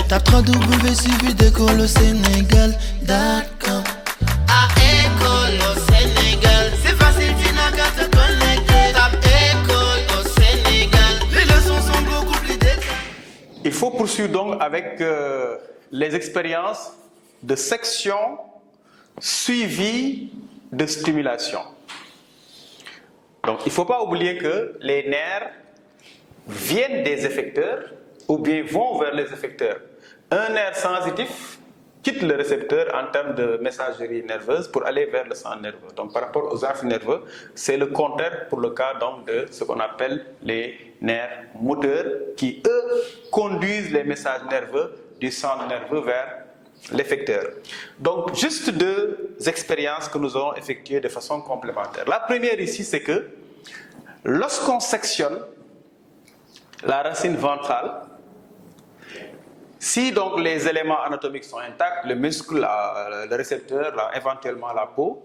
Tape www.suividécole-au-sénégal.com. À École au Sénégal, c'est facile, tu n'as qu'à te connecter. Tape École au Sénégal, les leçons sont beaucoup plus détaillées. Il faut poursuivre donc avec les expériences de section suivies de stimulation. Donc il ne faut pas oublier que les nerfs viennent des effecteurs ou bien vont vers les effecteurs. Un nerf sensitif quitte le récepteur en termes de messagerie nerveuse pour aller vers le centre nerveux. Donc par rapport aux axes nerveux, c'est le contraire pour le cas donc de ce qu'on appelle les nerfs moteurs qui, eux, conduisent les messages nerveux du centre nerveux vers l'effecteur. Donc juste deux expériences que nous aurons effectuées de façon complémentaire. La première ici, c'est que lorsqu'on sectionne la racine ventrale, si donc les éléments anatomiques sont intacts, le muscle, le récepteur, éventuellement la peau,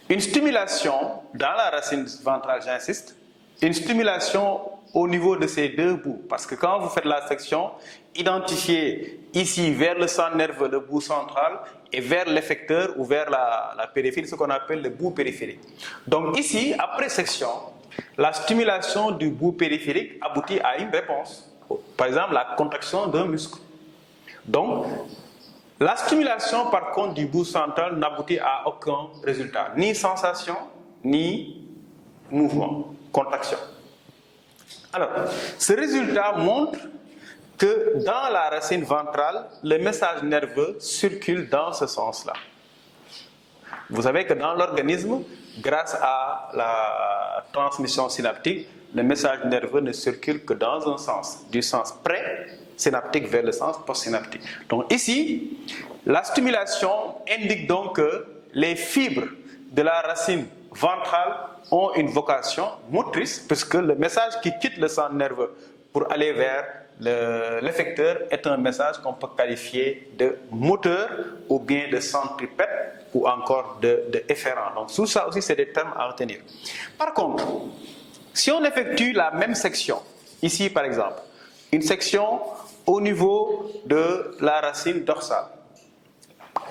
une stimulation dans la racine ventrale, j'insiste, une stimulation au niveau de ces deux bouts, parce que quand vous faites la section, identifiez ici vers le centre nerveux le bout central et vers l'effecteur ou vers la périphérie, ce qu'on appelle le bout périphérique. Donc ici, après section, la stimulation du bout périphérique aboutit à une réponse, par exemple la contraction d'un muscle. Donc, la stimulation par contre du bout central n'aboutit à aucun résultat, ni sensation, ni mouvement, contraction. Alors, ce résultat montre que dans la racine ventrale, le message nerveux circule dans ce sens-là. Vous savez que dans l'organisme, grâce à la transmission synaptique, le message nerveux ne circule que dans un sens, du sens pré-synaptique vers le sens post-synaptique. Donc ici, la stimulation indique donc que les fibres de la racine ventrale ont une vocation motrice, puisque le message qui quitte le centre nerveux pour aller vers l'effecteur est un message qu'on peut qualifier de moteur ou bien de centripète ou encore de efférent. Donc tout ça aussi, c'est des termes à retenir. Par contre, si on effectue la même section, ici par exemple, une section au niveau de la racine dorsale,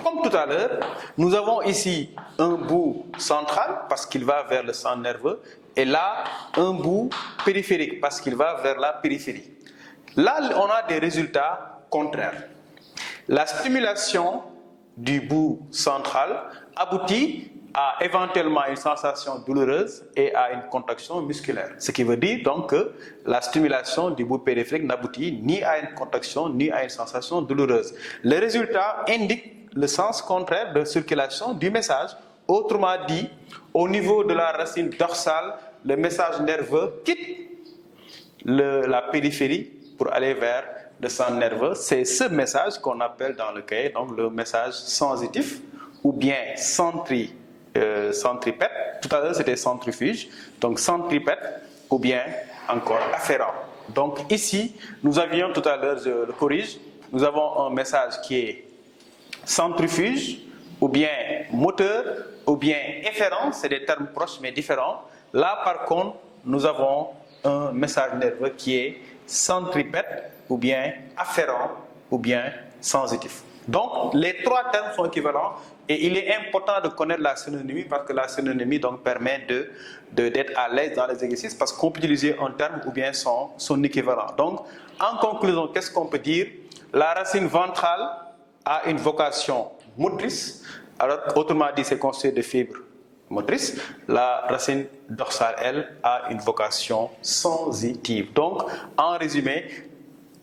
comme tout à l'heure, nous avons ici un bout central parce qu'il va vers le centre nerveux et là un bout périphérique parce qu'il va vers la périphérie. Là, on a des résultats contraires. La stimulation du bout central aboutit à éventuellement une sensation douloureuse et à une contraction musculaire. Ce qui veut dire donc que la stimulation du bout périphérique n'aboutit ni à une contraction ni à une sensation douloureuse. Le résultat indique le sens contraire de circulation du message. Autrement dit, au niveau de la racine dorsale, le message nerveux quitte la périphérie pour aller vers le centre nerveux. C'est ce message qu'on appelle dans le cahier donc le message sensitif ou bien centripète. Tout à l'heure c'était centrifuge, donc centripète ou bien encore afférent. Donc ici, nous avions tout à l'heure, je le corrige, nous avons un message qui est centrifuge ou bien moteur ou bien efférent, c'est des termes proches mais différents. Là par contre, nous avons un message nerveux qui est centripète ou bien afférent ou bien sensitif. Donc les trois termes sont équivalents et il est important de connaître la synonymie parce que la synonymie donc permet d'être à l'aise dans les exercices parce qu'on peut utiliser un terme ou bien son équivalent. Donc en conclusion, qu'est-ce qu'on peut dire? La racine ventrale a une vocation motrice, alors autrement dit c'est constitué de fibres motrices. La racine dorsale, elle, a une vocation sensitive. Donc, en résumé,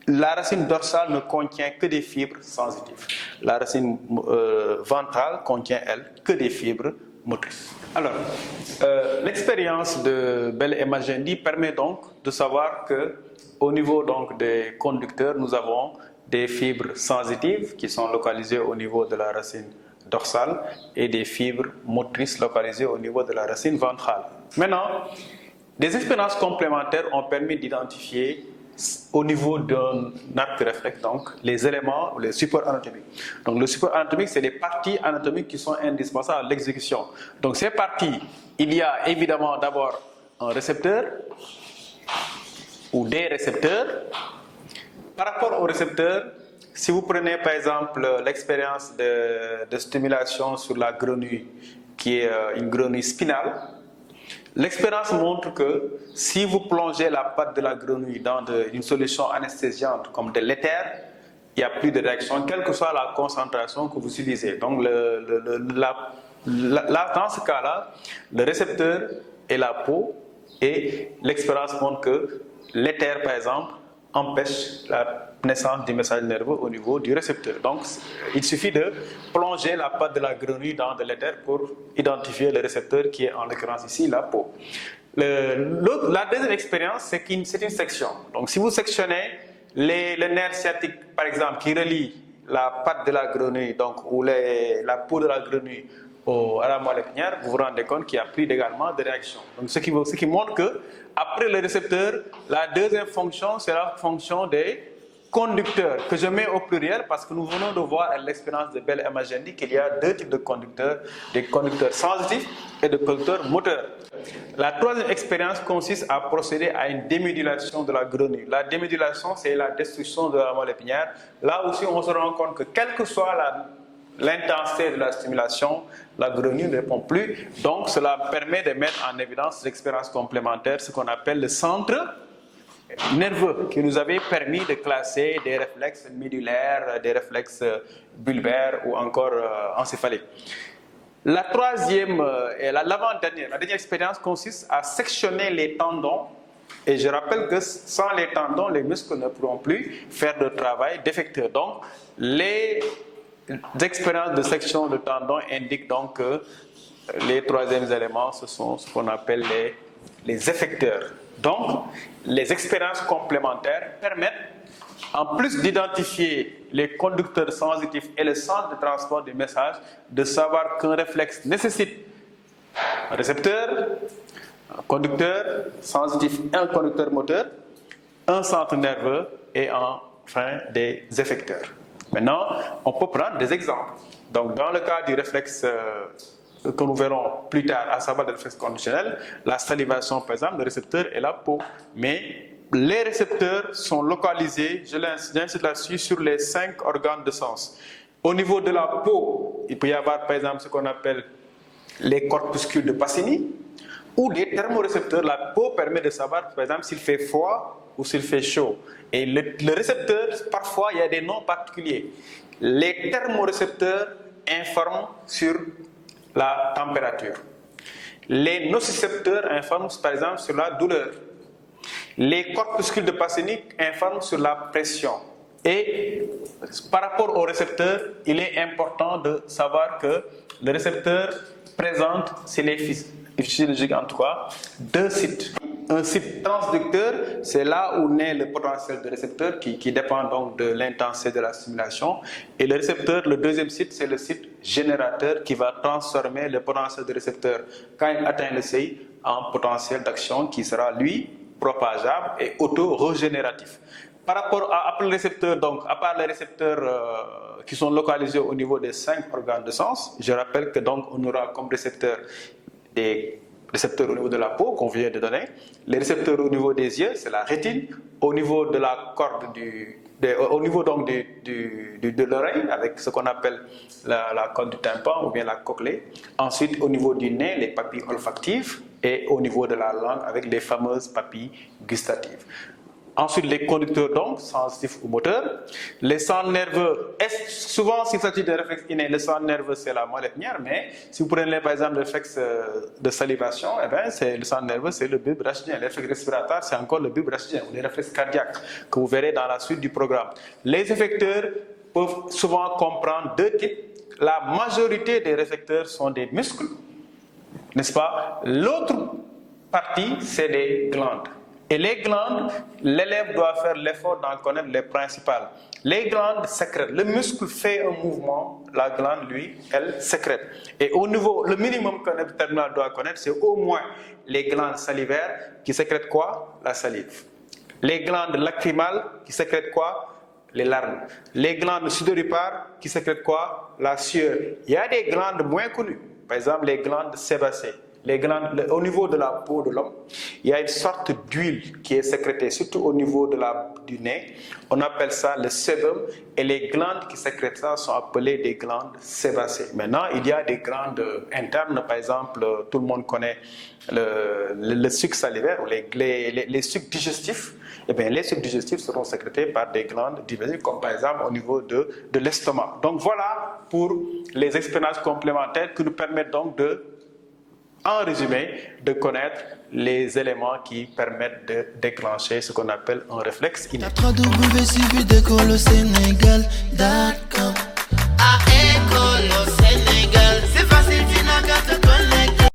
la racine dorsale ne contient que des fibres sensitives. La racine ventrale contient, elle, que des fibres motrices. Alors, l'expérience de Bell et Magendie permet donc de savoir que, au niveau donc des conducteurs, nous avons des fibres sensitives qui sont localisées au niveau de la racine dorsale et des fibres motrices localisées au niveau de la racine ventrale. Maintenant, des expériences complémentaires ont permis d'identifier au niveau d'un arc réflexe donc les éléments ou les supports anatomiques. Donc le support anatomique, c'est les parties anatomiques qui sont indispensables à l'exécution. Donc ces parties, il y a évidemment d'abord un récepteur ou des récepteurs. Par rapport au récepteur, Si vous prenez par exemple l'expérience de stimulation sur la grenouille, qui est une grenouille spinale, l'expérience montre que si vous plongez la patte de la grenouille dans une solution anesthésiante comme de l'éther, il n'y a plus de réaction, quelle que soit la concentration que vous utilisez. Donc là, dans ce cas-là, le récepteur est la peau et l'expérience montre que l'éther, par exemple, empêche la naissance du message nerveux au niveau du récepteur. Donc, il suffit de plonger la patte de la grenouille dans de l'éther pour identifier le récepteur qui est en l'occurrence ici la peau. La deuxième expérience, c'est une section. Donc, si vous sectionnez le nerf sciatique, par exemple, qui relie la patte de la grenouille, donc, ou la peau de la grenouille à la moelle épinière, vous vous rendez compte qu'il n'y a plus également de réaction. Donc, ce qui montre que après le récepteur, la deuxième fonction, c'est la fonction des conducteurs, que je mets au pluriel parce que nous venons de voir à l'expérience de Bell et Magendie qu'il y a deux types de conducteurs, des conducteurs sensitifs et des conducteurs moteurs. La troisième expérience consiste à procéder à une démédulation de la grenouille. La démédulation, c'est la destruction de la moelle épinière. Là aussi, on se rend compte que quelle que soit l'intensité de la stimulation, la grenouille ne répond plus. Donc, cela permet de mettre en évidence l'expérience complémentaire, ce qu'on appelle le centre nerveux, qui nous avait permis de classer des réflexes médulaires, des réflexes bulbaires ou encore encéphaliques. La troisième et l'avant-dernière, la dernière expérience consiste à sectionner les tendons. Et je rappelle que sans les tendons, les muscles ne pourront plus faire de travail d'effecteur. Donc, les expériences de section de tendons indiquent donc que les troisièmes éléments, ce sont ce qu'on appelle les effecteurs. Donc, les expériences complémentaires permettent, en plus d'identifier les conducteurs sensitifs et le centre de transport du message, de savoir qu'un réflexe nécessite un récepteur, un conducteur sensitif et un conducteur moteur, un centre nerveux et enfin des effecteurs. Maintenant, on peut prendre des exemples. Donc, dans le cas du réflexe que nous verrons plus tard, à savoir le réflexe conditionnel, la salivation, par exemple, le récepteur est la peau. Mais les récepteurs sont localisés, j'insiste là-dessus, sur les 5 organes de sens. Au niveau de la peau, il peut y avoir, par exemple, ce qu'on appelle les corpuscules de Pacini ou des thermorécepteurs. La peau permet de savoir, par exemple, s'il fait froid ou s'il fait chaud. Et le récepteur, parfois, il y a des noms particuliers. Les thermorécepteurs informent sur la température. Les nocicepteurs informent, par exemple, sur la douleur. Les corpuscules de Pacini informent sur la pression. Et par rapport au récepteur, il est important de savoir que le récepteur présente, c'est les physiologiques en tout cas, 2 sites. Un site transducteur, c'est là où naît le potentiel de récepteur qui dépend donc de l'intensité de la stimulation. Et le récepteur, le deuxième site, c'est le site générateur qui va transformer le potentiel de récepteur quand il atteint le seuil en potentiel d'action qui sera lui propageable et auto-régénératif. Par rapport à le récepteur, donc à part les récepteurs qui sont localisés au niveau des 5 organes de sens, je rappelle que donc on aura comme récepteur des récepteurs au niveau de la peau qu'on vient de donner, les récepteurs au niveau des yeux, c'est la rétine, au niveau de la corde au niveau donc de l'oreille avec ce qu'on appelle la corde du tympan ou bien la cochlée, ensuite au niveau du nez, les papilles olfactives et au niveau de la langue avec les fameuses papilles gustatives. Ensuite, les conducteurs donc, sensitifs ou moteurs. Les centres nerveux, souvent s'il s'agit de réflexe inné, le centre nerveux c'est la moelle épinière, mais si vous prenez par exemple le réflexe de salivation, eh bien, le centre nerveux c'est le bulbe rachidien. Le réflexe respiratoire c'est encore le bulbe rachidien ou les réflexes cardiaques que vous verrez dans la suite du programme. Les effecteurs peuvent souvent comprendre 2 types. La majorité des réflecteurs sont des muscles, n'est-ce pas? L'autre partie c'est des glandes. Et les glandes, l'élève doit faire l'effort d'en connaître les principales. Les glandes sécrètent. Le muscle fait un mouvement, la glande, lui, elle sécrète. Et au niveau, le minimum qu'un terminal doit connaître, c'est au moins les glandes salivaires qui sécrètent quoi? La salive. Les glandes lacrymales qui sécrètent quoi? Les larmes. Les glandes sudoripares qui sécrètent quoi? La sueur. Il y a des glandes moins connues. Par exemple, les glandes sébacées. au niveau de la peau de l'homme, il y a une sorte d'huile qui est sécrétée, surtout au niveau du nez. On appelle ça le sébum, et les glandes qui sécrètent ça sont appelées des glandes sébacées. Maintenant, il y a des glandes internes, par exemple, tout le monde connaît le suc salivaire ou les sucs digestifs. Eh bien, les sucs digestifs seront sécrétés par des glandes digestives, comme par exemple au niveau de l'estomac. Donc voilà pour les expériences complémentaires qui nous permettent donc en résumé, de connaître les éléments qui permettent de déclencher ce qu'on appelle un réflexe inné. www.suividecolosénégal.com